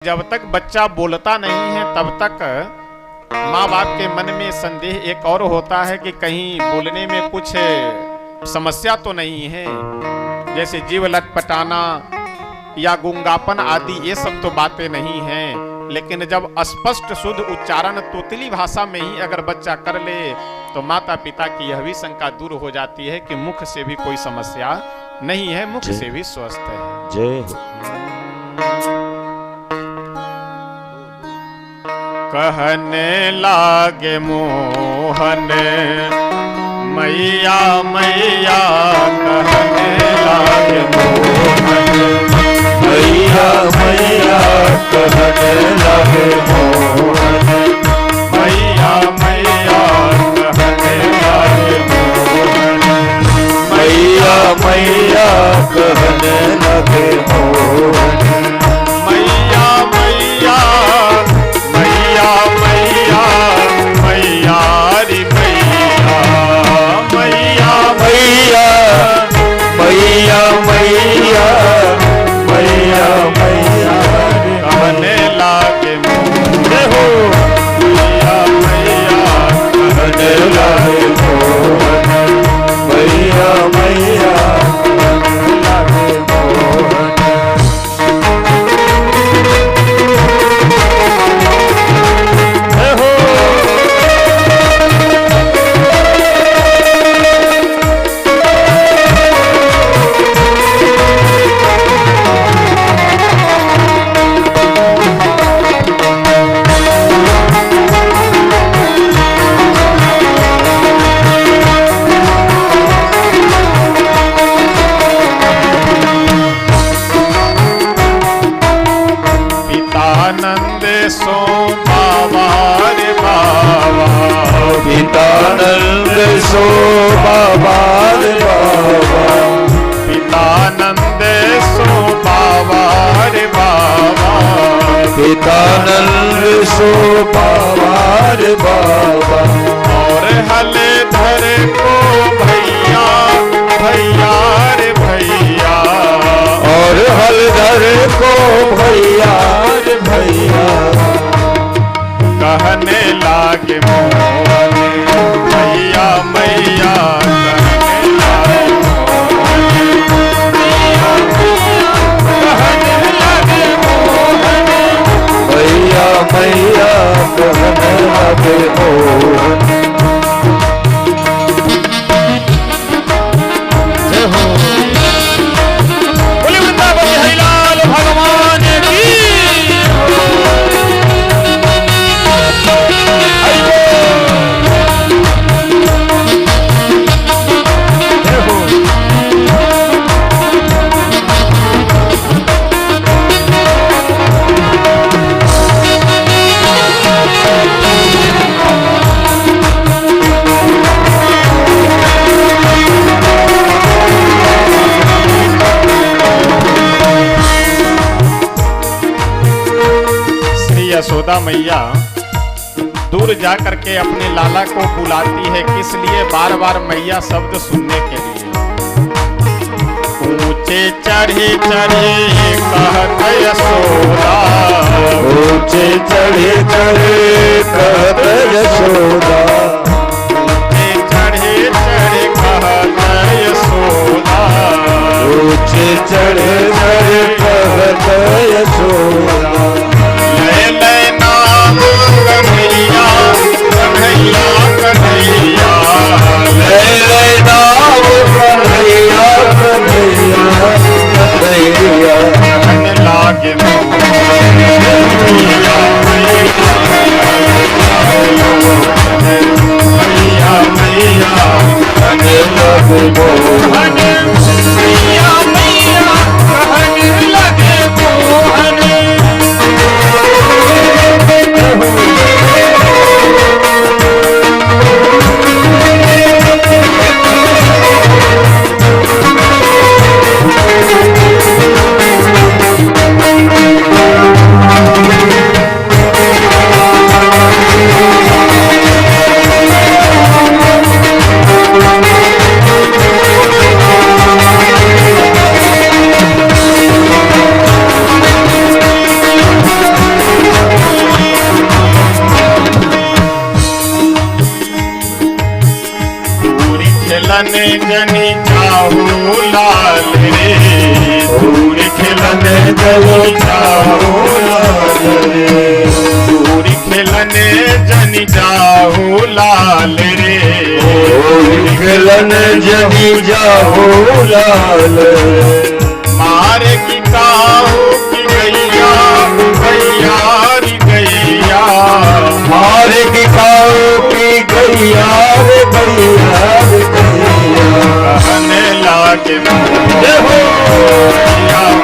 जब तक बच्चा बोलता नहीं है तब तक माँ बाप के मन में संदेह एक और होता है कि कहीं बोलने में कुछ समस्या तो नहीं है, जैसे जीव लटपटाना या गुंगापन आदि ये सब तो बातें नहीं हैं। लेकिन जब स्पष्ट शुद्ध उच्चारण तोतली भाषा में ही अगर बच्चा कर ले तो माता पिता की यह भी शंका दूर हो जाती है कि मुख से भी कोई समस्या नहीं है, मुख से भी स्वस्थ है। जय कहने लागे मोहन मैया मैया, कहने लागे मोहन मैया मैया, कहने लगे मोहन मैया मैया, कहने लागे मोहन मैया मैया, कहने लगे मोहन मैया मैया मैया मैया मैया रे मैया मैया मैया मैया मैया मैया मैया, कहने लागे जय हो मैया मैया, कहने लगे मोहन मैया मैया, कहने लगे मोहन जय हो पितानंद सो बाबा रे बाबा, पितानंद सो बाबा रे बाबा, पितानंद सो बाबा रे बाबा, पितानंद सो बाबा रे बाबा, और हल धर को भैया भैया रे भैया, और हलधर को भैया रे भैया, कहने लागे मोहन मैया मैया, कहने लागे मोहन मैया मैया, कहने लागे मोहन मैया मैया, कहने लगे मोहन जय हो बोले वृंदावन बिहारी लाल भगवान की। जय हो श्री यशोदा मैया दूर जा करके अपने लाला को बुलाती है, किस लिए? बार बार मैया शब्द सुनने के लिए। ऊंचे चढ़े चढ़े कहत यशोदा, ऊंचे चढ़े चढ़े कहत यशोदा, ऊंचे चढ़े चढ़े कहत यशोदा, ऊंचे चढ़े चढ़े कहत यशोदा, ले ले नाम कन्हैया कन्हैया कन्हैया, ले ले नाम कन्हैया कन्हैया कन्हैया, कहने लागे मैया मैया मैया, कहने लगे मोहन मैया मैया, कहने लगे मोहन। जय खेलने जनी जाहू लाल रे, दूर खिलने जनी जाहू लाल रे, दूर खेलने जनी जाहू लाल रे, दूर खिलने जनी जाहू लाल रे, मार की काहू की गैया गैया री गैया, मार की खाओ की गैया रे गैया रे गैया, कहने लागे मैया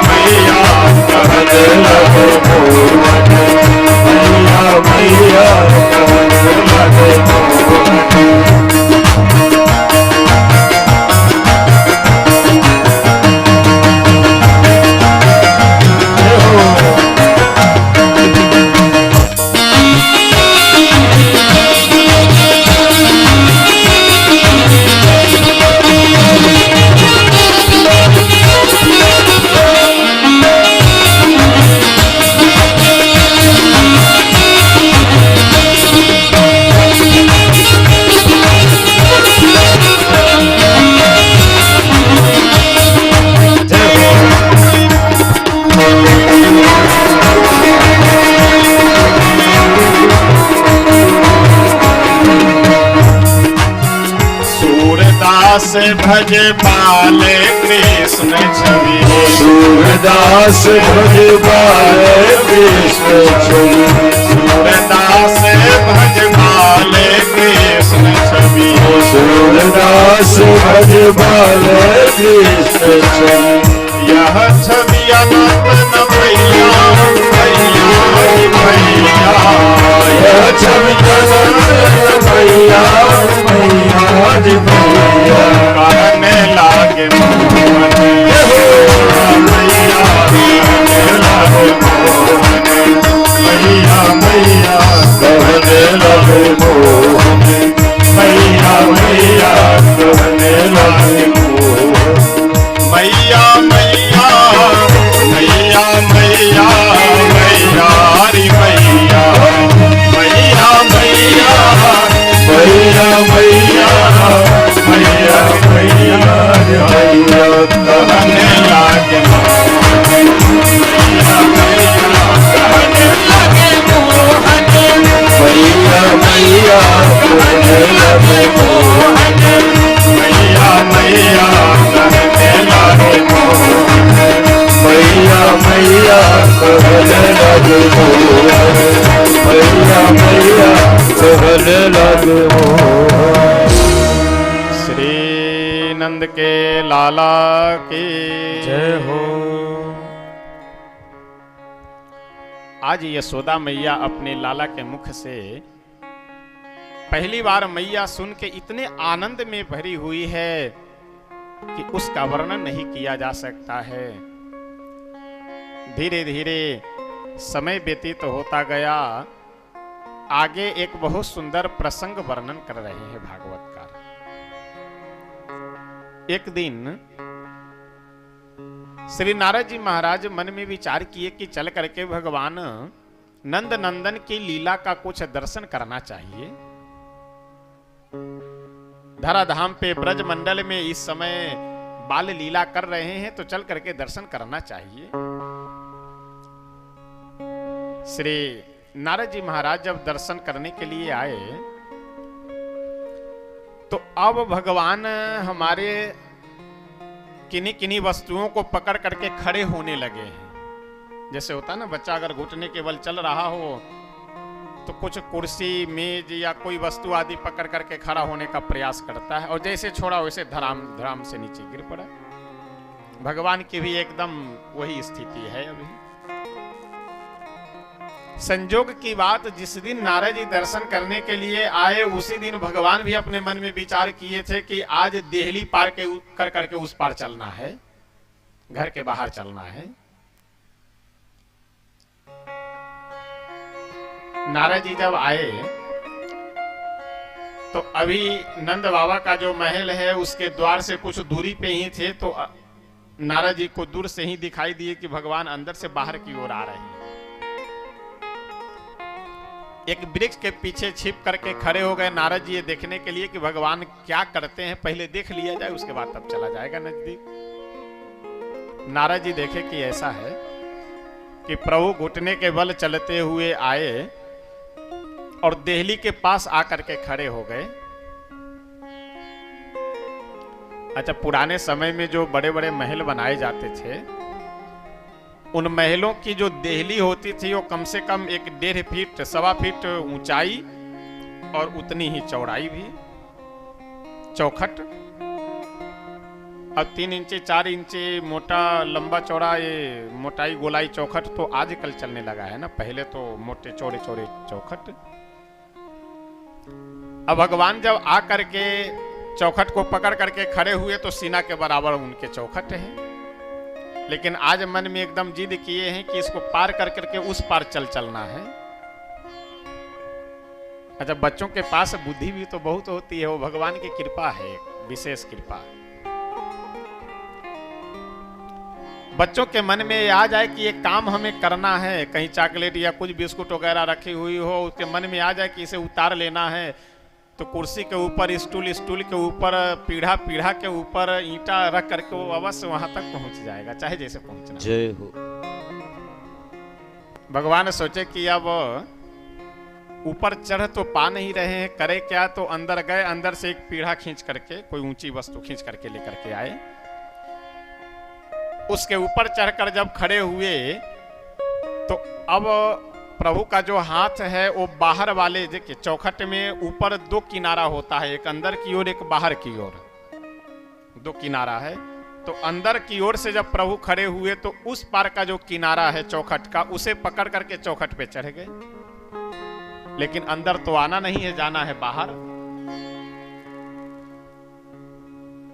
मैया कहने लगे मोहन, मैया मैया कहने लगे मोहन। सूरदास भज पाले कृष्ण छवि, सूरदास भज पाले कृष्ण छवि, सूरदास भज पाले कृष्ण छवि, सूरदास भज पाले कृष्ण छवि, यह छवि अनंत न भैया भैया भैया, यह छवि अनंत भैया भैया रे भैया, कहने लागे मोहन मैया, कहने लागे मोहन मैया मैया, कहने लगे मोहन, मैया मैया, कहने लगे मोहन, मैया मैया मैया मैया मैया री मैया, मैया मैया मैया मैया मैया मैया रे मैया, कहने लागे मोहन मैया मैया, कहने लागे मोहन मैया मैया कहने लगे मोहन, मैया मैया, कहने लागे मोहन मैया मैया कहने लगे मोहन, मैया मैया कहने लगे मोहन। श्री नंद के लाला की जय हो। आज यशोदा मैया अपने लाला के मुख से पहली बार मैया सुन के इतने आनंद में भरी हुई है कि उसका वर्णन नहीं किया जा सकता है। धीरे धीरे समय व्यतीत होता गया। आगे एक बहुत सुंदर प्रसंग वर्णन कर रहे हैं भागवतकार। एक दिन श्री नारद जी महाराज मन में विचार किए कि चल करके भगवान नंद नंदन की लीला का कुछ दर्शन करना चाहिए। धराधाम पे ब्रज मंडल में इस समय बाल लीला कर रहे हैं, तो चल करके दर्शन करना चाहिए। श्री नारद जी महाराज जब दर्शन करने के लिए आए तो अब भगवान हमारे किन्हीं किन्हीं वस्तुओं को पकड़ करके खड़े होने लगे हैं। जैसे होता है ना, बच्चा अगर घुटने के बल चल रहा हो तो कुछ कुर्सी मेज या कोई वस्तु आदि पकड़ करके खड़ा होने का प्रयास करता है, और जैसे छोड़ा वैसे धड़ाम धड़ाम से नीचे गिर पड़ा। भगवान की भी एकदम वही स्थिति है। अभी संजोग की बात, जिस दिन नारद जी दर्शन करने के लिए आए उसी दिन भगवान भी अपने मन में विचार किए थे कि आज देहली पार के कर करके उस पार चलना है, घर के बाहर चलना है। नारद जी जब आए तो अभी नंद बाबा का जो महल है उसके द्वार से कुछ दूरी पे ही थे, तो नारद जी को दूर से ही दिखाई दिए कि भगवान अंदर से बाहर की ओर आ रहे हैं। एक वृक्ष के पीछे छिप करके खड़े हो गए नारद जी ये देखने के लिए कि भगवान क्या करते हैं, पहले देख लिया जाए उसके बाद तब चला जाएगा नजदीक। नारद जी देखे कि ऐसा है कि प्रभु घुटने के बल चलते हुए आए और देहली के पास आकर के खड़े हो गए। अच्छा, पुराने समय में जो बड़े बड़े महल बनाए जाते थे, उन महलों की जो देहली होती थी वो कम से कम 1.5 फीट 1.25 फीट ऊंचाई और उतनी ही चौड़ाई भी, चौखट। अब 3 इंची 4 इंची मोटा लंबा चौड़ा ये मोटाई गोलाई चौखट तो आजकल चलने लगा है ना, पहले तो मोटे चौड़े चौड़े चौखट। अब भगवान जब आ करके चौखट को पकड़ करके खड़े हुए तो सीना के बराबर उनके चौखट है, लेकिन आज मन में एकदम जिद किए हैं कि इसको पार कर करके उस पार चलना है। अच्छा, बच्चों के पास बुद्धि भी तो बहुत होती है, वो भगवान की कृपा है, विशेष कृपा। बच्चों के मन में ये आ जाए कि ये काम हमें करना है, कहीं चॉकलेट या कुछ बिस्कुट वगैरह रखी हुई हो, उसके मन में आ जाए कि इसे उतार लेना है, तो कुर्सी के ऊपर, स्टूल के ऊपर, पीढ़ा के ऊपर ईंटा रख करके वो अवश्य वहां तक पहुंच जाएगा, चाहे जैसे पहुंचना। जय हो। भगवान सोचे कि अब ऊपर चढ़ तो पा नहीं रहे हैं, करे क्या, तो अंदर गए, अंदर से एक पीढ़ा खींच करके, कोई ऊंची वस्तु खींच करके लेकर के आए। उसके ऊपर चढ़कर जब खड़े हुए तो अब प्रभु का जो हाथ है वो बाहर वाले, देखिए चौखट में ऊपर 2 किनारा होता है, एक अंदर की ओर एक बाहर की ओर, 2 किनारा है। तो अंदर की ओर से जब प्रभु खड़े हुए तो उस पार का जो किनारा है चौखट का, उसे पकड़ करके चौखट पे चढ़ गए। लेकिन अंदर तो आना नहीं है, जाना है बाहर।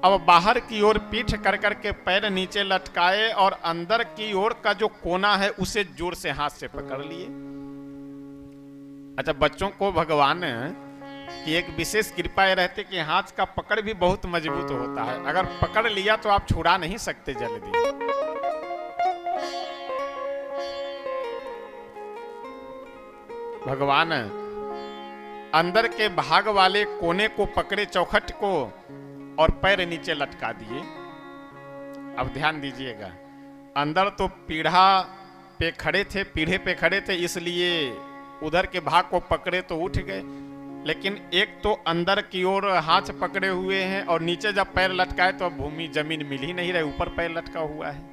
अब बाहर की ओर पीठ कर करके पैर नीचे लटकाए और अंदर की ओर का जो कोना है उसे जोर से हाथ से पकड़ लिए। अच्छा, बच्चों को भगवान की एक विशेष कृपा ये रहती कि हाथ का पकड़ भी बहुत मजबूत होता है, अगर पकड़ लिया तो आप छुड़ा नहीं सकते जल्दी। भगवान अंदर के भाग वाले कोने को पकड़े चौखट को और पैर नीचे लटका दिए। अब ध्यान दीजिएगा, अंदर तो पीढ़ा पे खड़े थे, पीढ़े पे खड़े थे, इसलिए उधर के भाग को पकड़े तो उठ गए, लेकिन एक तो अंदर की ओर हाथ पकड़े हुए हैं और नीचे जब पैर लटकाए तो अब भूमि जमीन मिल ही नहीं रही, ऊपर पैर लटका हुआ है।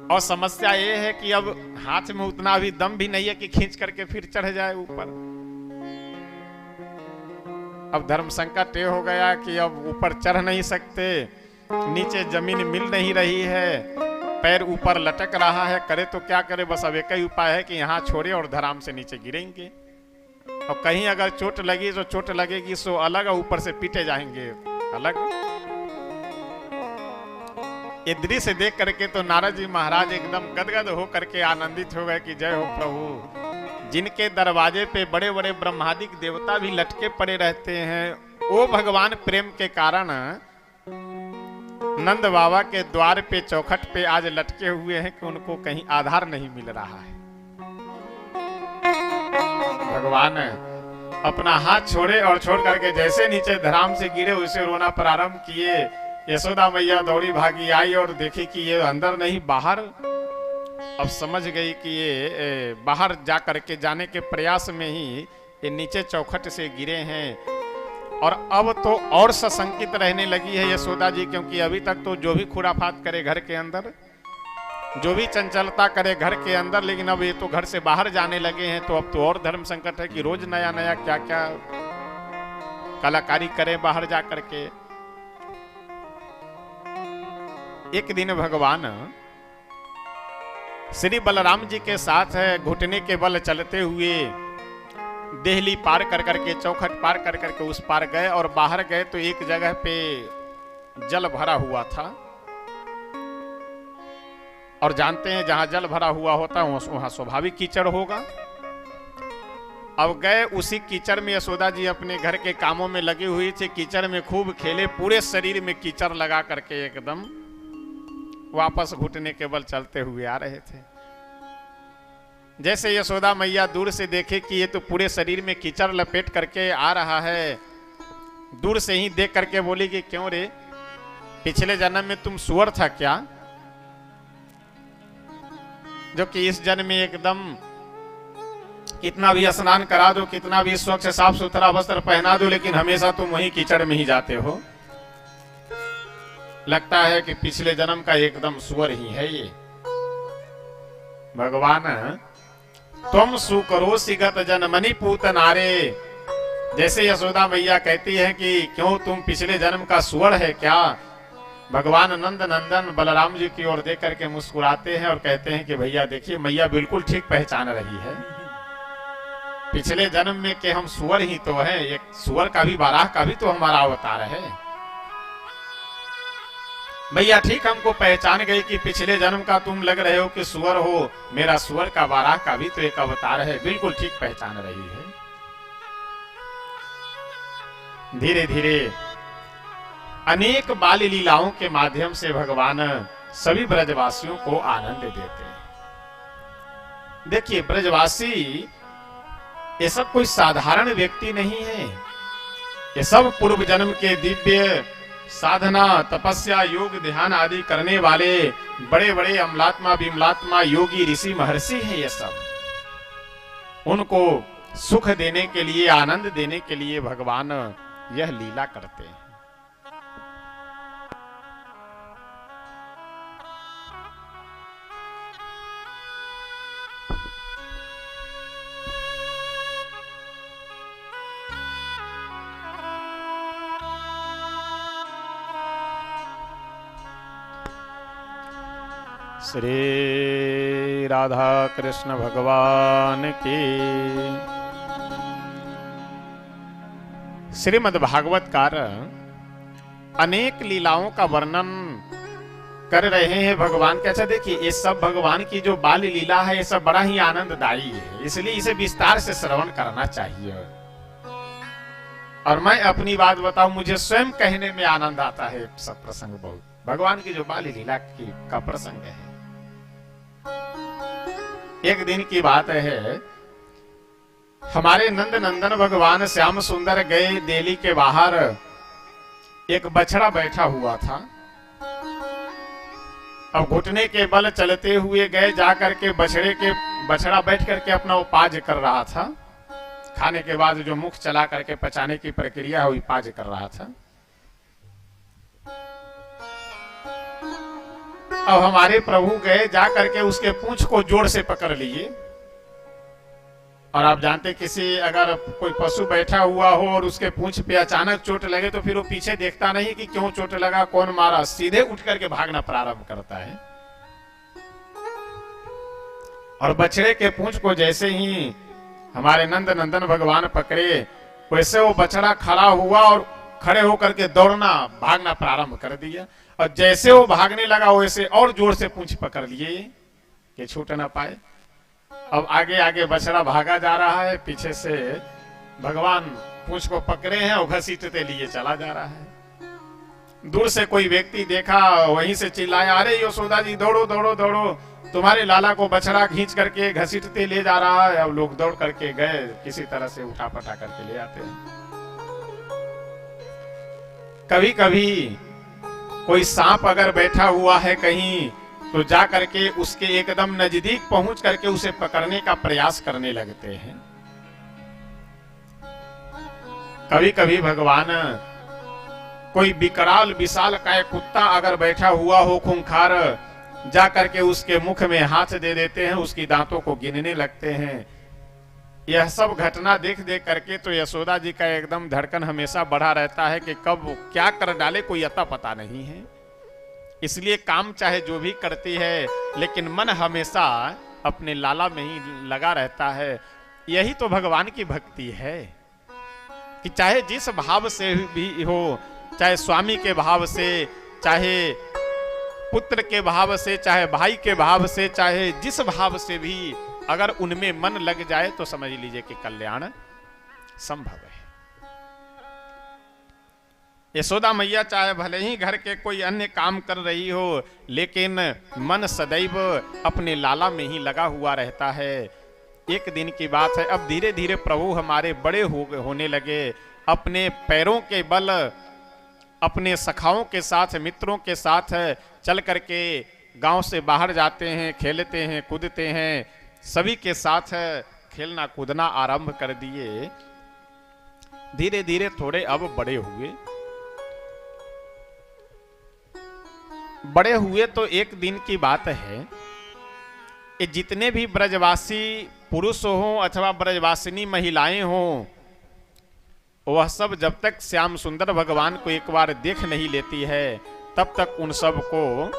और समस्या ये है कि अब हाथ में उतना भी दम भी नहीं है कि खींच करके फिर चढ़ जाए ऊपर। अब धर्म संकट ये हो गया कि अब ऊपर चढ़ नहीं सकते, नीचे जमीन मिल नहीं रही है, पैर ऊपर लटक रहा है, करे तो क्या करे, बस अब एक ही उपाय है कि यहाँ छोड़े और धराम से नीचे गिरेंगे। और कहीं अगर चोट लगी तो चोट लगेगी सो अलग, ऊपर से पीटे जाएंगे अलग। ये दृश्य देख करके तो नारद जी महाराज एकदम गदगद हो करके आनंदित हो गए कि जय हो प्रभु, जिनके दरवाजे पे बड़े बड़े ब्रह्मादिक देवता भी लटके पड़े रहते हैं, वो भगवान प्रेम के कारण नंद बाबा के द्वार पे चौखट पे आज लटके हुए हैं कि उनको कहीं आधार नहीं मिल रहा है। भगवान अपना हाथ छोड़े और छोड़ करके जैसे नीचे धराम से गिरे उसे रोना प्रारंभ किए। यशोदा मैया दौड़ी भागी आई और देखी कि ये अंदर नहीं बाहर। अब समझ गई कि ये बाहर जा करके जाने के प्रयास में ही ये नीचे चौखट से गिरे हैं। और अब तो और सशंकित रहने लगी है यशोदा जी, क्योंकि अभी तक तो जो भी खुराफात करे घर के अंदर, जो भी चंचलता करे घर के अंदर, लेकिन अब ये तो घर से बाहर जाने लगे हैं, तो अब तो और धर्म संकट है कि रोज नया नया क्या क्या कलाकारी करें बाहर जा करके। एक दिन भगवान श्री बलराम जी के साथ घुटने के बल चलते हुए देहली पार कर करके, चौखट पार कर करके उस पार गए और बाहर गए तो एक जगह पे जल भरा हुआ था। और जानते हैं जहां जल भरा हुआ होता है वहां स्वाभाविक कीचड़ होगा। अब गए उसी कीचड़ में, यशोदा जी अपने घर के कामों में लगी हुई थी, कीचड़ में खूब खेले, पूरे शरीर में कीचड़ लगा करके एकदम वापस घुटने के बल चलते हुए आ रहे थे। जैसे यशोदा मैया दूर से देखे कि ये तो पूरे शरीर में कीचड़ लपेट करके आ रहा है, दूर से ही देख करके बोली कि क्यों रे, पिछले जन्म में तुम सुअर था क्या? जो कि इस जन्म में एकदम कितना भी स्नान करा दो, कितना भी स्वच्छ साफ सुथरा वस्त्र पहना दो, लेकिन हमेशा तुम वही कीचड़ में ही जाते हो। लगता है कि पिछले जन्म का एकदम सुअर ही है ये। भगवान तुम सुकरोसि गत जनमनि पूत नारे, जैसे यशोदा मैया कहती है कि क्यों तुम पिछले जन्म का सुअर है क्या? भगवान नंद नंदन बलराम जी की ओर देख करके मुस्कुराते हैं और कहते हैं कि भैया देखिए, मैया बिल्कुल ठीक पहचान रही है। पिछले जन्म में के हम सुअर ही तो हैं, एक सुअर का भी, बाराह का भी तो हमारा अवतार है। भैया ठीक हमको पहचान गई कि पिछले जन्म का तुम लग रहे हो कि सुअर हो, मेरा सुअर का, बाराह का भी तो एक अवतार है। बिल्कुल ठीक पहचान रही है। धीरे धीरे अनेक बाल लीलाओं के माध्यम से भगवान सभी ब्रजवासियों को आनंद देते हैं। देखिए, ब्रजवासी ये सब कोई साधारण व्यक्ति नहीं है। ये सब पूर्व जन्म के दिव्य साधना, तपस्या, योग, ध्यान आदि करने वाले बड़े बड़े अमलात्मा विमलात्मा योगी ऋषि महर्षि हैं। ये सब उनको सुख देने के लिए, आनंद देने के लिए भगवान यह लीला करते हैं। श्री राधा कृष्ण भगवान की। श्रीमद् भागवतकार अनेक लीलाओं का वर्णन कर रहे हैं भगवान के। अच्छा देखिए, ये सब भगवान की जो बाल लीला है, ये सब बड़ा ही आनंददायी है, इसलिए इसे विस्तार से श्रवण करना चाहिए। और मैं अपनी बात बताऊं, मुझे स्वयं कहने में आनंद आता है सब प्रसंग। बहुत भगवान की जो बाल लीला का प्रसंग है। एक दिन की बात है, हमारे नंद नंदन भगवान श्याम सुंदर गए दिल्ली के बाहर। एक बछड़ा बैठा हुआ था। अब घुटने के बल चलते हुए गए, जाकर के बछड़ा बैठ करके अपना उपाज कर रहा था। खाने के बाद जो मुख चला करके पचाने की प्रक्रिया है, वो उपाज कर रहा था। अब हमारे प्रभु गए, जा करके उसके पूंछ को जोर से पकड़ लिए। और आप जानते, किसी अगर कोई पशु बैठा हुआ हो और उसके पूंछ पे अचानक चोट लगे तो फिर वो पीछे देखता नहीं कि क्यों चोट लगा, कौन मारा, सीधे उठ करके भागना प्रारंभ करता है। और बछड़े के पूंछ को जैसे ही हमारे नंद नंदन भगवान पकड़े, वैसे वो बछड़ा खड़ा हुआ और खड़े होकर के दौड़ना, भागना प्रारंभ कर दिया। और जैसे वो भागने लगा, वैसे और जोर से पूंछ पकड़ लिए कि छूट ना पाए। अब आगे आगे बछड़ा भागा जा रहा है, पीछे से भगवान पूंछ को पकड़े हैं और घसीटते लिए चला जा रहा है। दूर से कोई व्यक्ति देखा, वहीं से चिल्लाया, अरे यशोदा जी दौड़ो दौड़ो दौड़ो, तुम्हारे लाला को बछड़ा खींच करके घसीटते ले जा रहा है। अब लोग दौड़ करके गए, किसी तरह से उठा पटा करके ले आते हैं। कभी कभी कोई सांप अगर बैठा हुआ है कहीं, तो जा करके उसके एकदम नजदीक पहुंच करके उसे पकड़ने का प्रयास करने लगते हैं। कभी कभी भगवान कोई विकराल विशाल काय कुत्ता अगर बैठा हुआ हो खूंखार, जा करके उसके मुख में हाथ दे देते हैं, उसकी दांतों को गिनने लगते हैं। यह सब घटना देख देख करके तो यशोदा जी का एकदम धड़कन हमेशा बढ़ा रहता है कि कब क्या कर डाले कोई अता पता नहीं है। इसलिए काम चाहे जो भी करती है, लेकिन मन हमेशा अपने लाला में ही लगा रहता है। यही तो भगवान की भक्ति है कि चाहे जिस भाव से भी हो, चाहे स्वामी के भाव से, चाहे पुत्र के भाव से, चाहे भाई के भाव से, चाहे जिस भाव से भी अगर उनमें मन लग जाए तो समझ लीजिए कि कल्याण संभव है। यशोदा मैया चाहे भले ही घर के कोई अन्य काम कर रही हो, लेकिन मन सदैव अपने लाला में ही लगा हुआ रहता है। एक दिन की बात है। अब धीरे धीरे प्रभु हमारे बड़े होने लगे, अपने पैरों के बल अपने सखाओं के साथ, मित्रों के साथ चल करके गांव से बाहर जाते हैं, खेलते हैं, कूदते हैं, सभी के साथ खेलना कूदना आरंभ कर दिए। धीरे धीरे थोड़े अब बड़े हुए। बड़े हुए तो एक दिन की बात है, ये जितने भी ब्रजवासी पुरुष हों अथवा ब्रजवासिनी महिलाएं हों, वह सब जब तक श्याम सुंदर भगवान को एक बार देख नहीं लेती है, तब तक उन सब को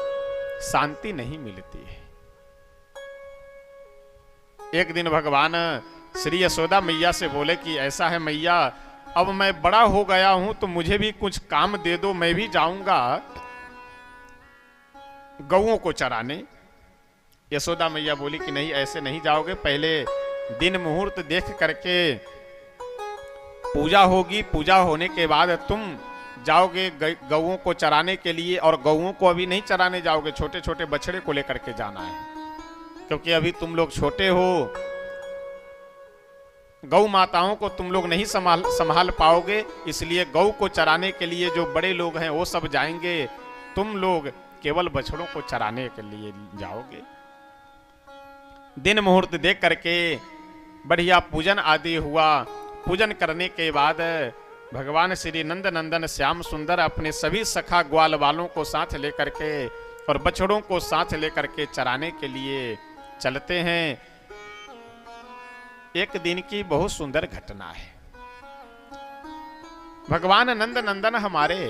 शांति नहीं मिलती है। एक दिन भगवान श्री यशोदा मैया से बोले कि ऐसा है मैया, अब मैं बड़ा हो गया हूं तो मुझे भी कुछ काम दे दो, मैं भी जाऊंगा गौओं को चराने। यशोदा मैया बोली कि नहीं, ऐसे नहीं जाओगे, पहले दिन मुहूर्त देख करके पूजा होगी, पूजा होने के बाद तुम जाओगे गौओं को चराने के लिए। और गौओं को अभी नहीं चराने जाओगे, छोटे छोटे बछड़े को लेकर के जाना है, क्योंकि अभी तुम लोग छोटे हो, गौ माताओं को तुम लोग नहीं संभाल पाओगे, इसलिए गौ को चराने के लिए जो बड़े लोग हैं वो सब जाएंगे, तुम लोग केवल बछड़ों को चराने के लिए जाओगे। दिन मुहूर्त देख करके बढ़िया पूजन आदि हुआ। पूजन करने के बाद भगवान श्री नंद नंदन श्याम सुंदर अपने सभी सखा ग्वाल वालों को साथ लेकर के और बछड़ों को साथ लेकर के चराने के लिए चलते हैं। एक दिन की बहुत सुंदर घटना है। भगवान नंद नंदन हमारे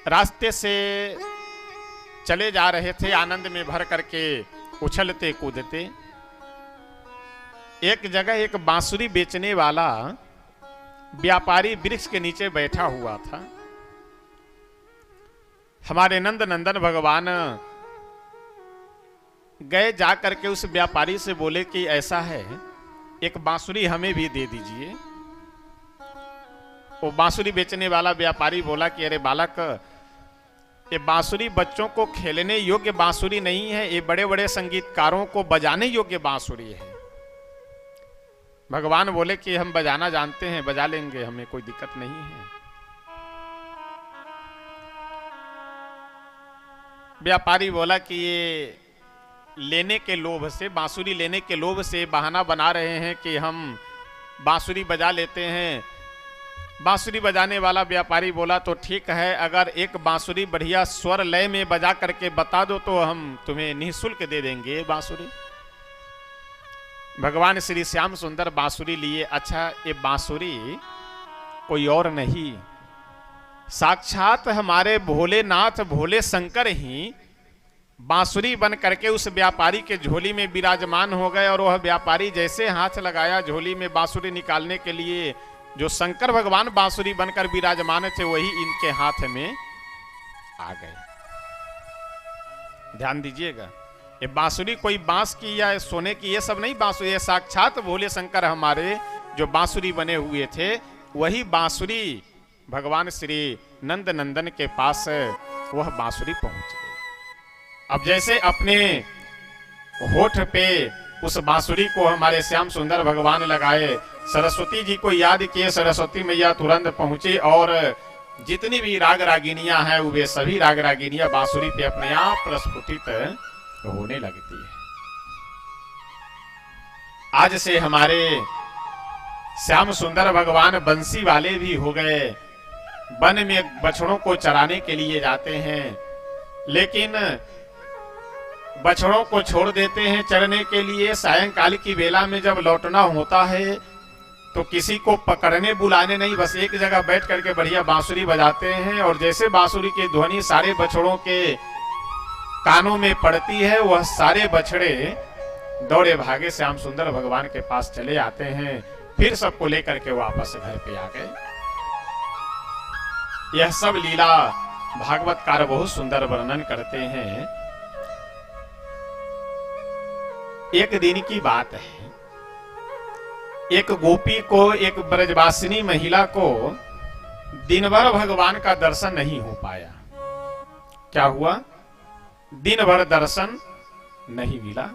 रास्ते से चले जा रहे थे, आनंद में भर करके उछलते कूदते। एक जगह एक बांसुरी बेचने वाला व्यापारी वृक्ष के नीचे बैठा हुआ था। हमारे नंद नंदन भगवान गए, जा करके उस व्यापारी से बोले कि ऐसा है, एक बांसुरी हमें भी दे दीजिए। वो बांसुरी बेचने वाला व्यापारी बोला कि अरे बालक, ये बांसुरी बच्चों को खेलने योग्य बांसुरी नहीं है, ये बड़े बड़े संगीतकारों को बजाने योग्य बांसुरी है। भगवान बोले कि हम बजाना जानते हैं, बजा लेंगे, हमें कोई दिक्कत नहीं है। व्यापारी बोला कि ये लेने के लोभ से, बांसुरी लेने के लोभ से बहाना बना रहे हैं कि हम बांसुरी बजा लेते हैं। बांसुरी बजाने वाला व्यापारी बोला तो ठीक है, अगर एक बांसुरी बढ़िया स्वर लय में बजा करके बता दो तो हम तुम्हें निःशुल्क दे देंगे बांसुरी। भगवान श्री श्याम सुंदर बांसुरी लिए। अच्छा, ये बांसुरी कोई और नहीं, साक्षात हमारे भोलेनाथ भोले शंकर ही बांसुरी बन करके उस व्यापारी के झोली में विराजमान हो गए। और वह व्यापारी जैसे हाथ लगाया झोली में बांसुरी निकालने के लिए, जो शंकर भगवान बांसुरी बनकर विराजमान थे वही इनके हाथ में आ गए। ध्यान दीजिएगा, ये बांसुरी कोई बांस की या सोने की ये सब नहीं बांसुरी, ये साक्षात भोले शंकर हमारे जो बांसुरी बने हुए थे, वही बांसुरी भगवान श्री नंद नंदन के पास वह बांसुरी पहुंच गई। अब जैसे अपने होठ पे उस बांसुरी को हमारे श्याम सुंदर भगवान लगाए, सरस्वती जी को याद किए, सरस्वती मैया तुरंत पहुंची और जितनी भी राग रागिनियां हैं वे सभी राग रागिनियां बांसुरी पे अपने आप प्रस्फुटित होने लगती है। आज से हमारे श्याम सुंदर भगवान बंसी वाले भी हो गए, वन में बछड़ों को चराने के लिए जाते हैं, लेकिन बछड़ों को छोड़ देते हैं चरने के लिए। सायंकाल की बेला में जब लौटना होता है तो किसी को पकड़ने बुलाने नहीं, बस एक जगह बैठ करके बढ़िया बांसुरी बजाते हैं। और जैसे बांसुरी की ध्वनि सारे बछड़ों के कानों में पड़ती है, वह सारे बछड़े दौड़े भागे श्याम सुंदर भगवान के पास चले आते हैं, फिर सबको लेकर के वापस घर पे आ गए। यह सब लीला भागवतकार बहुत सुंदर वर्णन करते हैं। एक दिन की बात है, एक गोपी को, एक ब्रजवासिनी महिला को दिन भर भगवान का दर्शन नहीं हो पाया। क्या हुआ? दिन भर दर्शन नहीं मिला।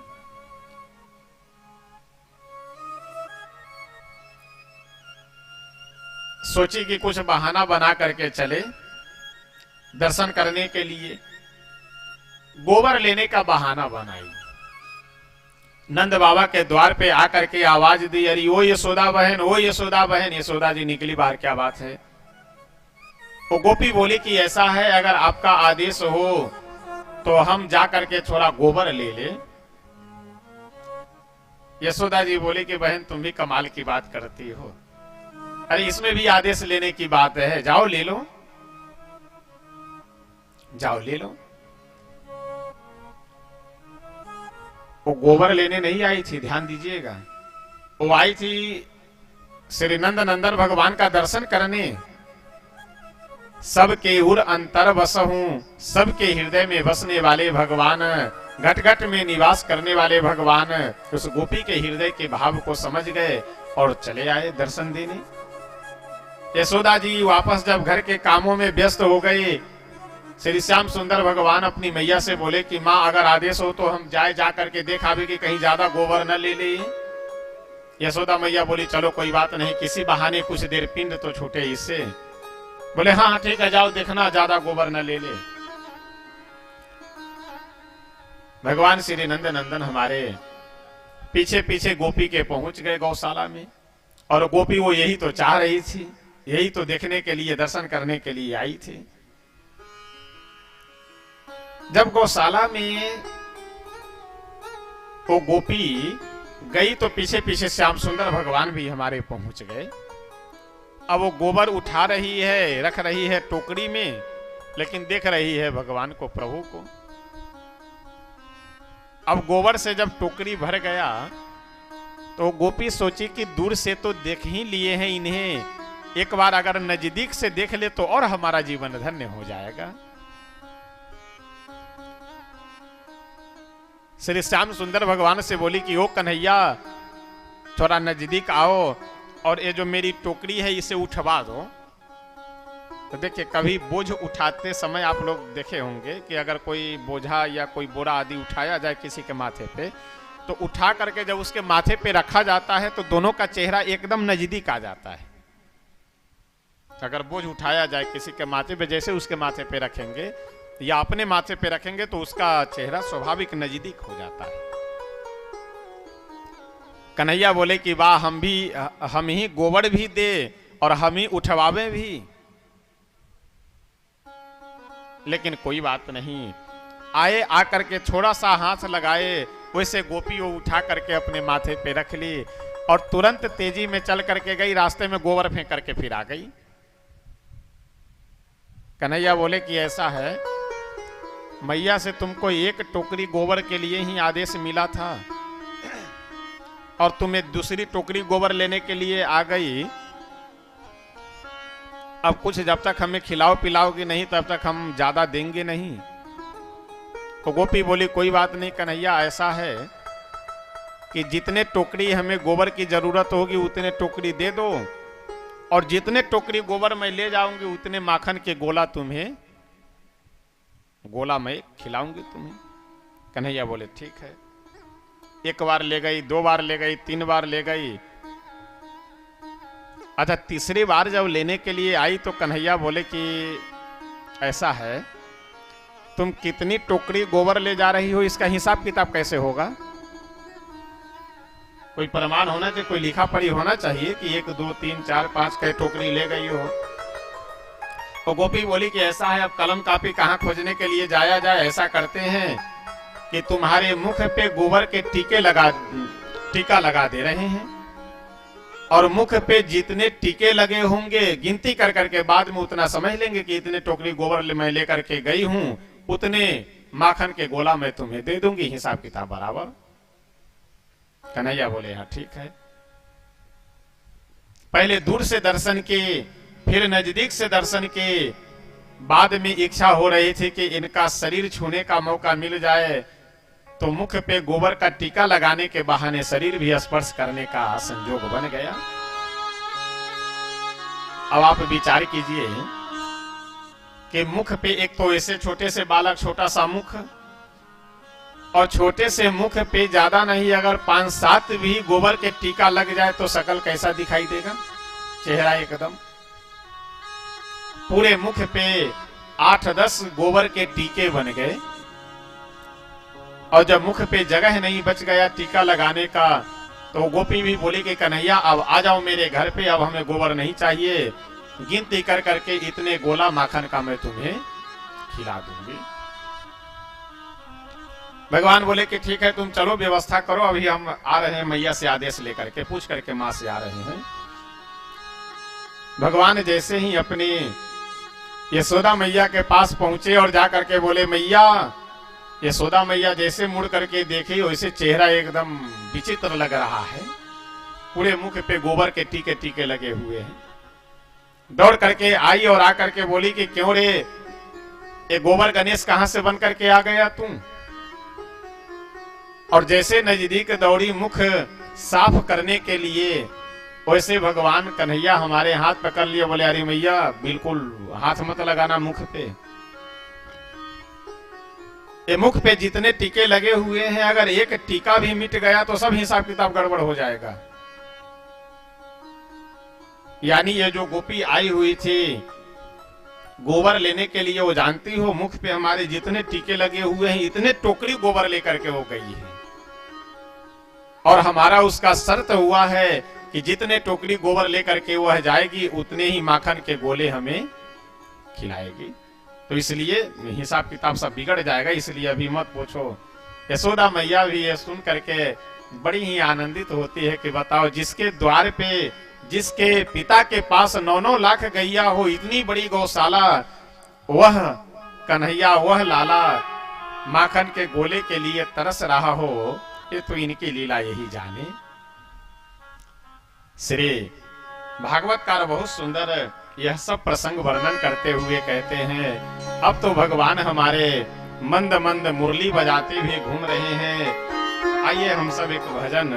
सोची कि कुछ बहाना बना करके चले दर्शन करने के लिए। गोबर लेने का बहाना बनाई, नंद बाबा के द्वार पे आकर के आवाज दी, अरे ओ यशोदा बहन, ओ यशोदा बहन। यशोदा जी निकली बाहर, क्या बात है? वो गोपी बोली कि ऐसा है, अगर आपका आदेश हो तो हम जा करके थोड़ा गोबर ले ले। यशोदा जी बोली कि बहन तुम भी कमाल की बात करती हो, अरे इसमें भी आदेश लेने की बात है, जाओ ले लो, जाओ ले लो। वो गोबर लेने नहीं आई थी, ध्यान दीजिएगा, वो आई थी श्री नंद नंदन भगवान का दर्शन करने। सबके उर अंतर बसहूं, सबके हृदय में बसने वाले भगवान, घट घट में निवास करने वाले भगवान उस गोपी के हृदय के भाव को समझ गए और चले आए दर्शन देने। यशोदा जी वापस जब घर के कामों में व्यस्त हो गए, श्री श्याम सुंदर भगवान अपनी मैया से बोले कि माँ अगर आदेश हो तो हम जाए, जा करके देखा भी कि कहीं ज्यादा गोबर न ले ले। यशोदा मैया बोली चलो कोई बात नहीं, किसी बहाने कुछ देर पिंड तो छूटे इससे। बोले हाँ ठीक है, जाओ देखना ज्यादा गोबर न ले ले। भगवान श्री नंद नंदन हमारे पीछे पीछे गोपी के पहुंच गए गौशाला में, और गोपी वो यही तो चाह रही थी, यही तो देखने के लिए, दर्शन करने के लिए आई थी। जब गौशाला में वो गोपी गई तो पीछे पीछे श्याम सुंदर भगवान भी हमारे पहुंच गए। अब वो गोबर उठा रही है, रख रही है टोकरी में, लेकिन देख रही है भगवान को, प्रभु को। अब गोबर से जब टोकरी भर गया तो गोपी सोची कि दूर से तो देख ही लिए हैं इन्हें, एक बार अगर नजदीक से देख ले तो और हमारा जीवन धन्य हो जाएगा। श्री श्याम सुंदर भगवान से बोली कि ओ कन्हैया थोड़ा नजदीक आओ और ये जो मेरी टोकरी है इसे उठवा दो। तो देखिए, कभी बोझ उठाते समय आप लोग देखे होंगे कि अगर कोई बोझा या कोई बोरा आदि उठाया जाए किसी के माथे पे, तो उठा करके जब उसके माथे पे रखा जाता है तो दोनों का चेहरा एकदम नजदीक आ जाता है। अगर बोझ उठाया जाए किसी के माथे पे, जैसे उसके माथे पे रखेंगे या अपने माथे पे रखेंगे तो उसका चेहरा स्वाभाविक नजदीक हो जाता है। कन्हैया बोले कि वाह, हम ही गोबर भी दे और हम ही उठवावे भी। लेकिन कोई बात नहीं, आए, आकर के थोड़ा सा हाथ लगाए, वैसे गोपी वो उठा करके अपने माथे पे रख ली और तुरंत तेजी में चल करके गई, रास्ते में गोबर फेंक करके फिर आ गई। कन्हैया बोले कि ऐसा है, मैया से तुमको एक टोकरी गोबर के लिए ही आदेश मिला था और तुम्हें दूसरी टोकरी गोबर लेने के लिए आ गई। अब कुछ जब तक हमें खिलाओ पिलाओगी नहीं तब तक हम ज्यादा देंगे नहीं। तो गोपी बोली कोई बात नहीं कन्हैया, ऐसा है कि जितने टोकरी हमें गोबर की जरूरत होगी उतने टोकरी दे दो, और जितने टोकरी गोबर मैं ले जाऊंगी उतने माखन के गोला मैं खिलाऊंगी तुम्हें। कन्हैया बोले ठीक है। एक बार ले गई, दो बार ले गई, तीन बार ले गई। अच्छा, तीसरी बार जब लेने के लिए आई तो कन्हैया बोले कि ऐसा है, तुम कितनी टोकरी गोबर ले जा रही हो इसका हिसाब किताब कैसे होगा? कोई प्रमाण होना चाहिए, कोई लिखा पढ़ी होना चाहिए कि 1 2 3 4 5 कई टोकरी ले गई हो। तो गोपी बोली कि ऐसा है, अब कलम कापी कहाँ खोजने के लिए जाया जाए, ऐसा करते हैं कि तुम्हारे मुख पे गोबर के टीका लगा दे रहे हैं, और मुख पे जितने टीके लगे होंगे गिनती कर करके बाद में उतना समझ लेंगे कि इतने टोकरी गोबर मैं लेकर के गई हूं, उतने माखन के गोला मैं तुम्हें दे दूंगी, हिसाब किताब बराबर। कन्हैया बोले हाँ ठीक है। पहले दूर से दर्शन किए, फिर नजदीक से दर्शन किए, बाद में इच्छा हो रही थी कि इनका शरीर छूने का मौका मिल जाए, तो मुख पे गोबर का टीका लगाने के बहाने शरीर भी स्पर्श करने का संयोग बन गया। अब आप विचार कीजिए कि मुख पे एक तो ऐसे छोटे से बालक, छोटा सा मुख, और छोटे से मुख पे ज्यादा नहीं अगर 5-7 भी गोबर के टीका लग जाए तो शकल कैसा दिखाई देगा, चेहरा एकदम। पूरे मुख पे 8-10 गोबर के टीके बन गए। और जब मुख पे जगह नहीं बच गया टीका लगाने का, तो गोपी भी बोली कि कन्हैया अब आ जाओ मेरे घर पे, अब हमें गोबर नहीं चाहिए, गिनती कर करके इतने गोला माखन का मैं तुम्हें खिला दूंगी। भगवान बोले कि ठीक है तुम चलो व्यवस्था करो, अभी हम आ रहे हैं, मैया से आदेश लेकर के, पूछ करके मां से आ रहे हैं। भगवान जैसे ही अपनी यशोदा मैया के पास पहुंचे और जाकर के बोले मैया, यशोदा मैया जैसे मुड़ करके देखी वैसे चेहरा एकदम विचित्र लग रहा है, पूरे मुख पे गोबर के टीके टीके लगे हुए हैं। दौड़ करके आई और आकर के बोली कि क्यों रे, ये गोबर गणेश कहां से बन करके आ गया तू? और जैसे नजदीक दौड़ी मुख साफ करने के लिए, वैसे भगवान कन्हैया हमारे हाथ पकड़ लिए, बोले अरे मैया बिल्कुल हाथ मत लगाना मुख पे, ये मुख पे जितने टीके लगे हुए हैं अगर एक टीका भी मिट गया तो सब हिसाब किताब गड़बड़ हो जाएगा। यानी ये जो गोपी आई हुई थी गोबर लेने के लिए, वो जानती हो मुख पे हमारे जितने टीके लगे हुए हैं इतने टोकरी गोबर लेकर के वो गई है, और हमारा उसका शर्त हुआ है कि जितने टोकरी गोबर लेकर के वह जाएगी उतने ही माखन के गोले हमें खिलाएगी। तो इसलिए हिसाब किताब सब बिगड़ जाएगा, इसलिए अभी मत पूछो। यशोदा मैया भी ये सुन करके बड़ी ही आनंदित होती है कि बताओ, जिसके द्वार पे, जिसके पिता के पास 9-9 लाख गैया हो, इतनी बड़ी गौशाला, वह कन्हैया, वह लाला माखन के गोले के लिए तरस रहा हो, ये तो इनकी लीला यही जाने। श्री भागवतकार बहुत सुंदर यह सब प्रसंग वर्णन करते हुए कहते हैं, अब तो भगवान हमारे मंद मंद मुरली बजाते भी घूम रहे हैं। आइए हम सब एक भजन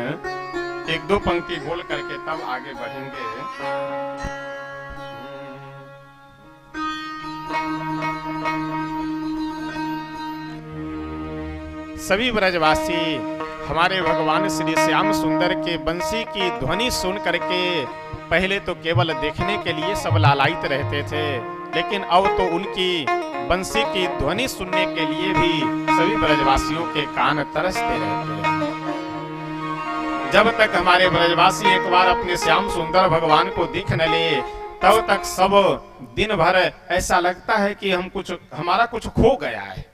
1-2 पंक्ति बोल करके तब आगे बढ़ेंगे। सभी ब्रजवासी हमारे भगवान श्री श्याम सुंदर के बंसी की ध्वनि सुन करके पहले तो केवल देखने के लिए सब लालायित रहते थे, लेकिन अब तो उनकी बंसी की ध्वनि सुनने के लिए भी सभी ब्रजवासियों के कान तरसते रहते हैं। जब तक हमारे ब्रजवासी एक बार अपने श्याम सुंदर भगवान को दिख न ले, तब तक सब दिन भर ऐसा लगता है कि हमारा कुछ खो गया है,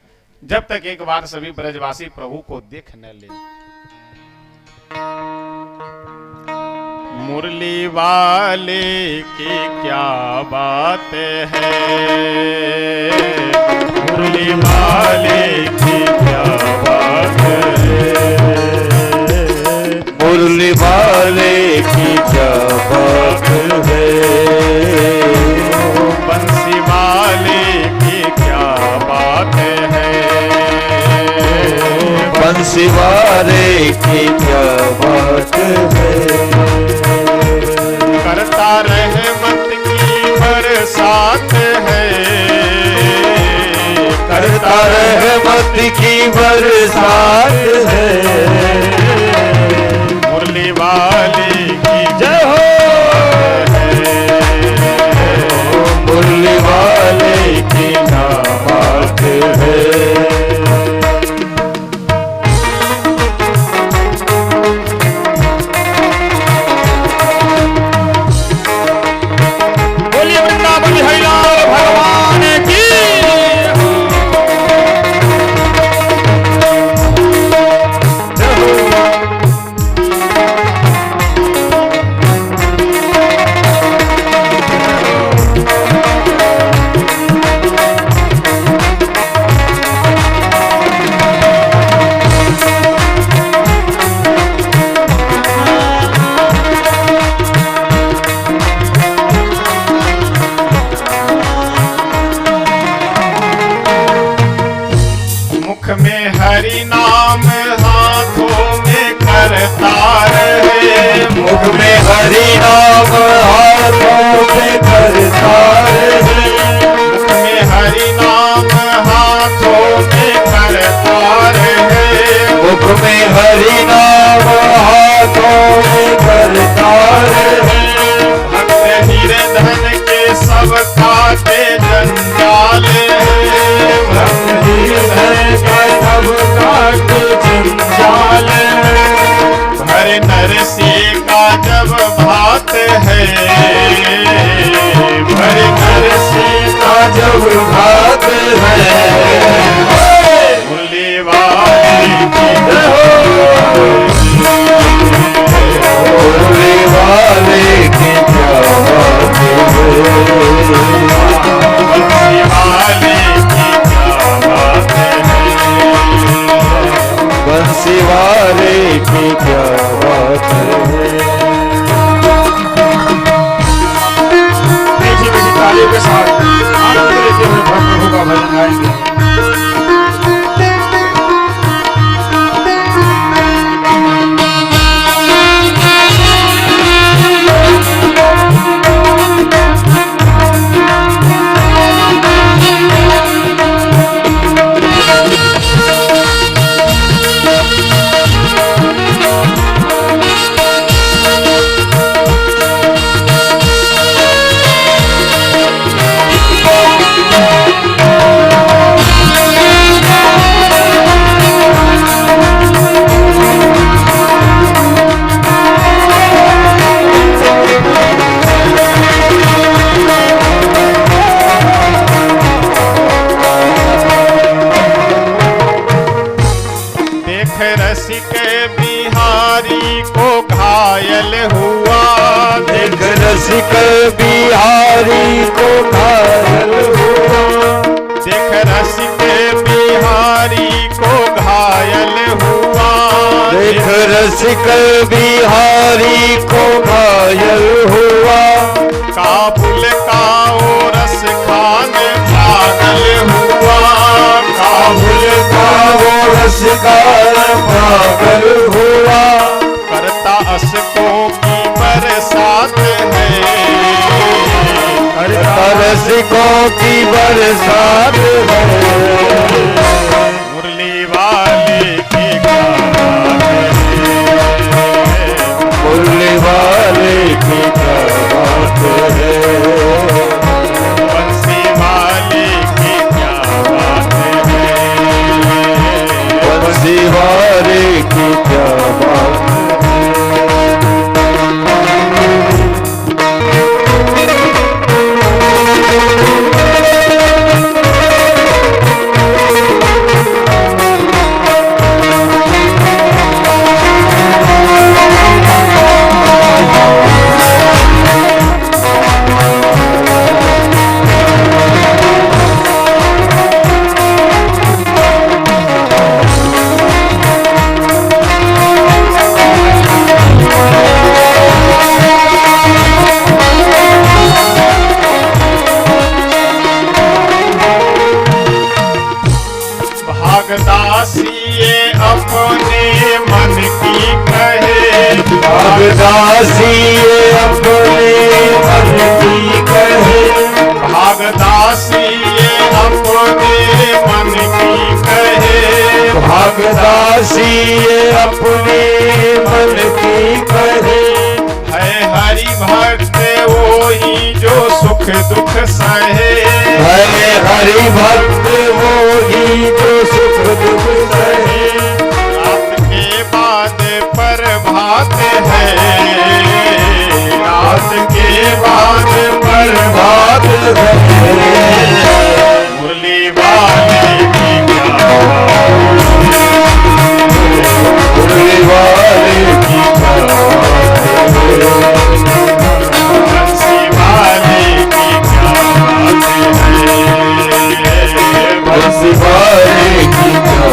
जब तक एक बार सभी ब्रजवासी प्रभु को देख न ले। मुरली वाले की क्या बात है, मुरली वाले की क्या बात है, मुरली वाले की क्या बात है, बंसी वाले की क्या बात है, बंसी वाले की क्या बात है, करता रहमत की बरसात है, करता रहमत की बरसात है, मुरली वाले की जय हो, मुरली वाले की क्या बात है। नरसी का जब भात है, भर नरसी का जब भात है, मुरली वाले की मुरली वाले की क्या बात है, बंसी वाले की क्या बात है, बंसी वाले की क्या बात है। मीठी मीठी तालियों के साथ आनंद लेते हुए प्रभु का भजन गाएंगे। रसिक बिहारी को घायल हुआ, देख रसिक बिहारी को घायल हुआ, देख रसिक बिहारी को घायल हुआ, देख रसिक बिहारी को घायल हुआ, काबुल का वो रस खान पागल हुआ, काबुल का वो रसकार पागल हुआ, करता अशकों की बरसात है, करता रसिकों की बरसात है, मुरली वाले की क्या बात है, मुरली वाले की क्या बात है, बंसी वाले की क्या बात है, बंसी वाले की क्या बात है। भागदासी ये अपने मन की कहे, भागदासी ये अपने मन की कहे, भागदासी ये अपने मन की कहे, भागदासी ये अपने मन की कहे, है हरि भक्त वो ही जो सुख दुख सहे, है हरि भक्त वो ही जो सुख दुख सहे, रात के बाद प्रभात है, रात के बाद प्रभात है, मुरली वाले की क्या मुरली वाले की क्या बात है, बंसी वाले की क्या बात है, बंसी वाले की क्या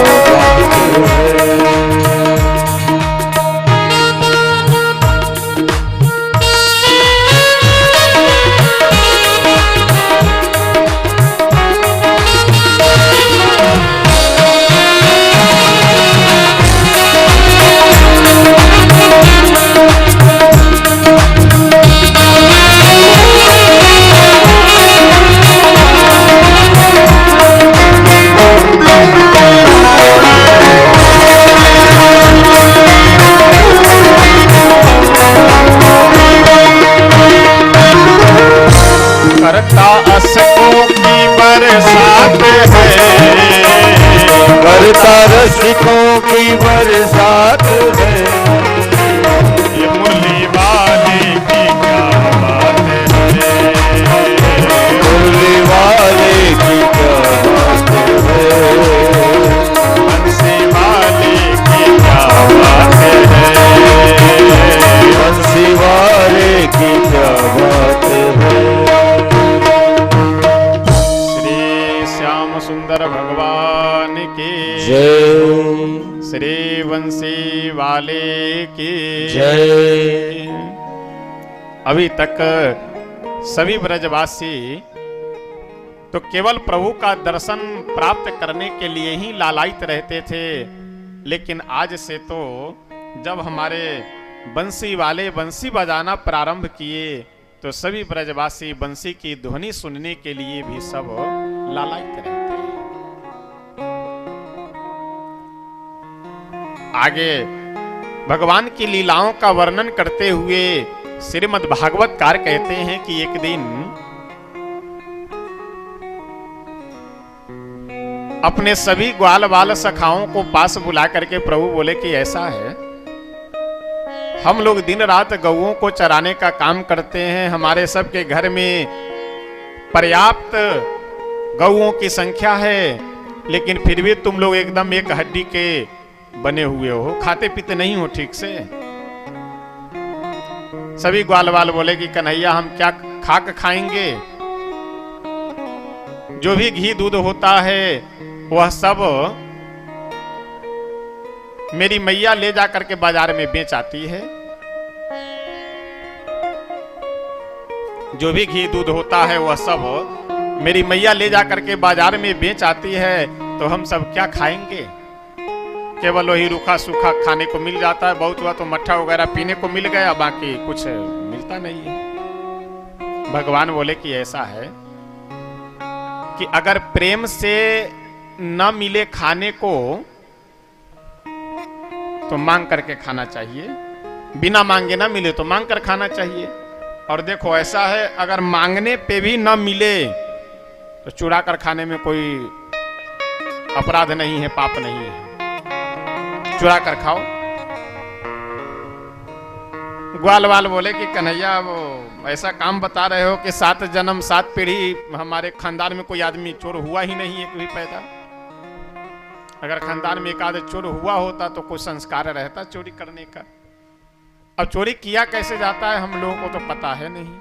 अभी तक सभी ब्रजवासी तो केवल प्रभु का दर्शन प्राप्त करने के लिए ही लालायित रहते थे, लेकिन आज से तो जब हमारे बंसी वाले बंसी बजाना प्रारंभ किए तो सभी ब्रजवासी बंसी की ध्वनि सुनने के लिए भी सब लालायित रहते हैं। आगे भगवान की लीलाओं का वर्णन करते हुए श्रीमद् भागवतकार कहते हैं कि एक दिन अपने सभी ग्वाल बाल सखाओं को पास बुला करके प्रभु बोले कि ऐसा है, हम लोग दिन रात गौओं को चराने का काम करते हैं, हमारे सबके घर में पर्याप्त गौओं की संख्या है, लेकिन फिर भी तुम लोग एकदम एक हड्डी के बने हुए हो, खाते पीते नहीं हो ठीक से। सभी ग्वाल बाल बोले कि कन्हैया हम क्या खाक खाएंगे, जो भी घी दूध होता है वह सब मेरी मैया ले जा करके बाजार में बेच आती है। जो भी घी दूध होता है वह सब मेरी मैया ले जा करके बाजार में बेच आती है, तो हम सब क्या खाएंगे? केवल वही रूखा सूखा खाने को मिल जाता है, बहुत हुआ तो मट्ठा वगैरह पीने को मिल गया, बाकी कुछ मिलता नहीं है। भगवान बोले कि ऐसा है कि अगर प्रेम से न मिले खाने को तो मांग करके खाना चाहिए, बिना मांगे ना मिले तो मांग कर खाना चाहिए। और देखो ऐसा है, अगर मांगने पे भी न मिले तो चुरा कर खाने में कोई अपराध नहीं है, पाप नहीं है, चुरा कर खाओ। ग्वाल वाल बोले कि कन्हैया वो ऐसा काम बता रहे हो कि 7 जन्म 7 पीढ़ी हमारे खानदान में कोई आदमी चोर हुआ ही नहीं है कभी पैदा। अगर खानदान में एक आध चोर हुआ होता तो कोई संस्कार रहता चोरी करने का। अब चोरी किया कैसे जाता है हम लोगों को तो पता है नहीं।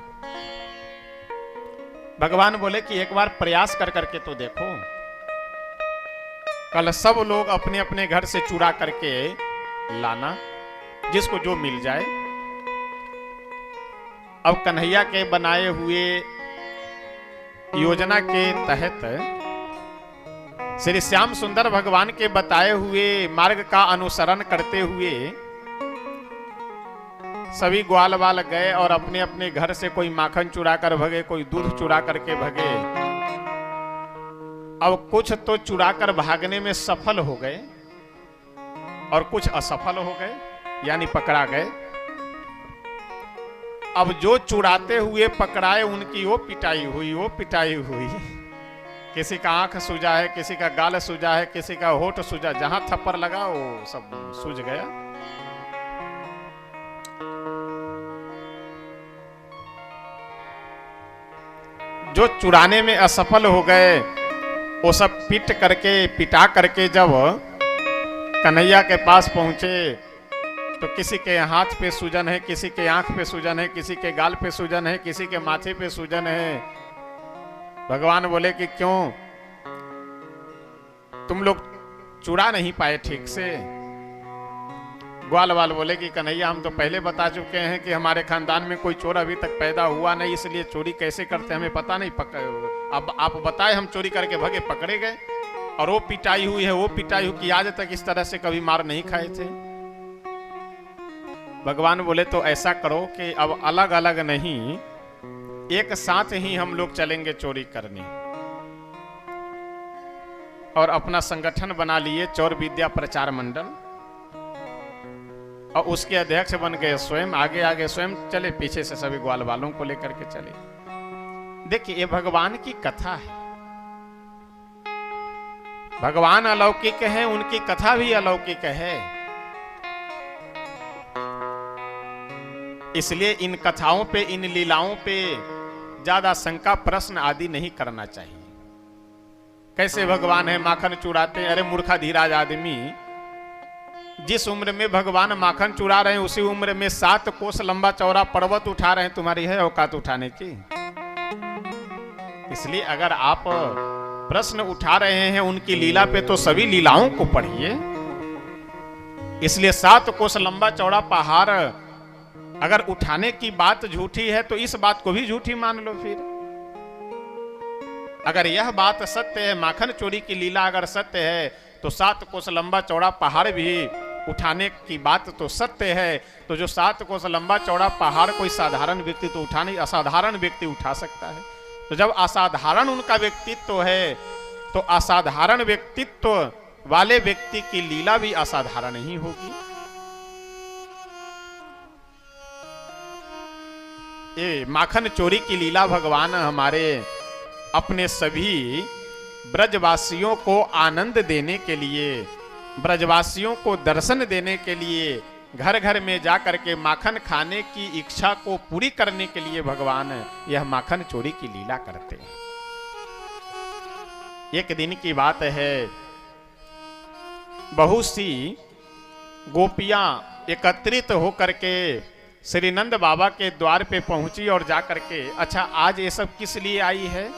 भगवान बोले कि एक बार प्रयास कर करके तो देखो। कल सब लोग अपने अपने घर से चुरा करके लाना, जिसको जो मिल जाए। अब कन्हैया के बनाए हुए योजना के तहत श्री श्याम सुंदर भगवान के बताए हुए मार्ग का अनुसरण करते हुए सभी ग्वाल बाल गए और अपने अपने घर से कोई माखन चुरा कर भगे, कोई दूध चुरा करके भगे। अब कुछ तो चुरा कर भागने में सफल हो गए और कुछ असफल हो गए, यानी पकड़ा गए। अब जो चुराते हुए पकड़ाए उनकी वो पिटाई हुई, वो पिटाई हुई। किसी का आंख सूजा है, किसी का गाल सूजा है, किसी का होठ सूजा, जहां थप्पड़ लगा वो सब सूज गया। जो चुराने में असफल हो गए वो सब पिटा करके जब कन्हैया के पास पहुंचे तो किसी के हाथ पे सूजन है, किसी के आंख पे सूजन है, किसी के गाल पे सूजन है, किसी के माथे पे सूजन है। भगवान बोले कि क्यों तुम लोग चुरा नहीं पाए ठीक से? ग्वाल वाल बोले कि कन्हैया हम तो पहले बता चुके हैं कि हमारे खानदान में कोई चोर अभी तक पैदा हुआ नहीं, इसलिए चोरी कैसे करते हमें पता नहीं। अब आप बताए, हम चोरी करके भगे, पकड़े गए और वो पिटाई हुई है, वो पिटाई हुई कि आज तक इस तरह से कभी मार नहीं खाए थे। भगवान बोले तो ऐसा करो कि अब अलग अलग नहीं, एक साथ ही हम लोग चलेंगे चोरी करने। और अपना संगठन बना लिए चोर विद्या प्रचार मंडल, और उसके अध्यक्ष बन गए स्वयं। आगे आगे स्वयं चले, पीछे से सभी ग्वाल वालों को लेकर के चले। देखिए ये भगवान की कथा है। भगवान अलौकिक है, उनकी कथा भी अलौकिक है। इसलिए इन कथाओं पे, इन लीलाओं पे ज्यादा शंका प्रश्न आदि नहीं करना चाहिए। कैसे भगवान है माखन चुराते? अरे मूर्खा धीराज आदमी, जिस उम्र में भगवान माखन चुरा रहे हैं उसी उम्र में 7 कोस लंबा चौड़ा पर्वत उठा रहे हैं। तुम्हारी है औकात उठाने की? इसलिए अगर आप प्रश्न उठा रहे हैं उनकी लीला पे तो सभी लीलाओं को पढ़िए। इसलिए 7 कोस लंबा चौड़ा पहाड़ अगर उठाने की बात झूठी है तो इस बात को भी झूठी मान लो। फिर अगर यह बात सत्य है, माखन चोरी की लीला अगर सत्य है, तो 7 कोस लंबा चौड़ा पहाड़ भी उठाने की बात तो सत्य है। तो जो 7 कोस लंबा चौड़ा पहाड़ कोई साधारण व्यक्ति तो उठा नहीं, असाधारण व्यक्ति उठा सकता है। तो जब असाधारण उनका व्यक्तित्व है, तो असाधारण व्यक्तित्व वाले व्यक्ति की लीला भी असाधारण ही होगी। ये माखन चोरी की लीला भगवान हमारे अपने सभी ब्रजवासियों को आनंद देने के लिए, ब्रजवासियों को दर्शन देने के लिए, घर घर में जाकर के माखन खाने की इच्छा को पूरी करने के लिए भगवान यह माखन चोरी की लीला करते हैं। एक दिन की बात है, बहुत सी गोपियां एकत्रित होकर के श्री नंद बाबा के द्वार पे पहुंची और जाकर के, अच्छा आज ये सब किस लिए आई है?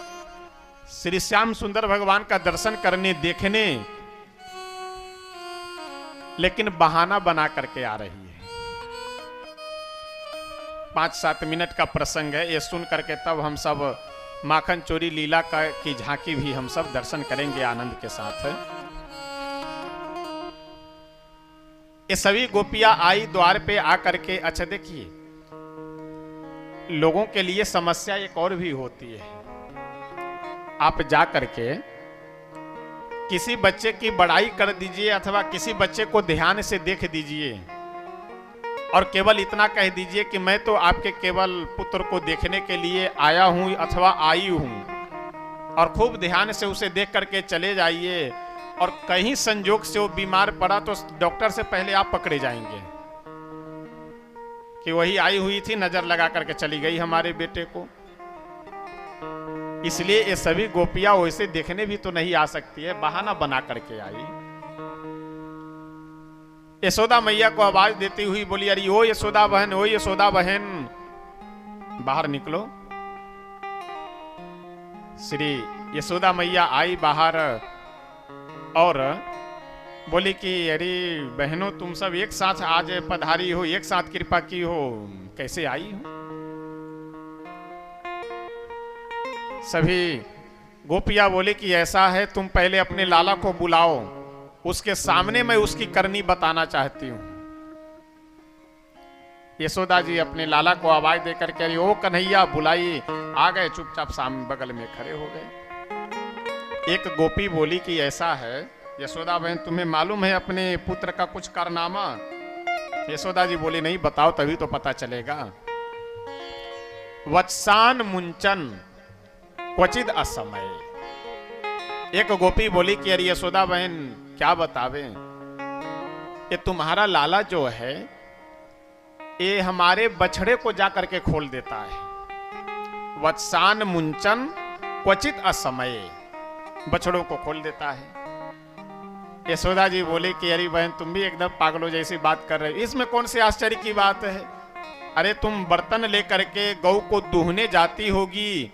श्री श्याम सुंदर भगवान का दर्शन करने, देखने, लेकिन बहाना बना करके आ रही है। 5-7 मिनट का प्रसंग है, ये सुन करके तब हम सब माखन चोरी लीला की झांकी भी हम सब दर्शन करेंगे आनंद के साथ। ये सभी गोपियां आई द्वार पे आकर के, अच्छा देखिए लोगों के लिए समस्या एक और भी होती है। आप जा करके किसी बच्चे की बड़ाई कर दीजिए अथवा किसी बच्चे को ध्यान से देख दीजिए और केवल इतना कह दीजिए कि मैं तो आपके केवल पुत्र को देखने के लिए आया हूं अथवा आई हूं, और खूब ध्यान से उसे देख करके चले जाइए, और कहीं संजोग से वो बीमार पड़ा तो डॉक्टर से पहले आप पकड़े जाएंगे कि वही आई हुई थी, नजर लगा करके चली गई हमारे बेटे को। इसलिए ये सभी गोपियां वैसे देखने भी तो नहीं आ सकती है, बहाना बना करके आई। यशोदा मैया को आवाज देती हुई बोली, अरे ओ यशोदा बहन, ओ यशोदा बहन, बाहर निकलो। श्री यशोदा मैया आई बाहर और बोली कि अरे बहनों तुम सब एक साथ आज पधारी हो, एक साथ कृपा की हो, कैसे आई हो? सभी गोपियां बोले कि ऐसा है, तुम पहले अपने लाला को बुलाओ, उसके सामने मैं उसकी करनी बताना चाहती हूं। यशोदा जी अपने लाला को आवाज देकर के अरे ओ कन्हैया बुलाइए, आ गए, चुपचाप सामने बगल में खड़े हो गए। एक गोपी बोली कि ऐसा है यशोदा बहन, तुम्हें मालूम है अपने पुत्र का कुछ कारनामा? यशोदा जी बोली नहीं, बताओ तभी तो पता चलेगा। वत्सान मुंचन क्वचित असमय। एक गोपी बोली कि अरे यशोदा बहन क्या बतावे, ये तुम्हारा लाला जो है ये हमारे बछड़े को जाकर के खोल देता है। वत्सान मुंचन क्वचित असमय, बछड़ों को खोल देता है। यशोदा जी बोले कि अरे बहन तुम भी एकदम पागलों जैसी बात कर रहे हो, इसमें कौन सी आश्चर्य की बात है? अरे तुम बर्तन लेकर के गौ को दूहने जाती होगी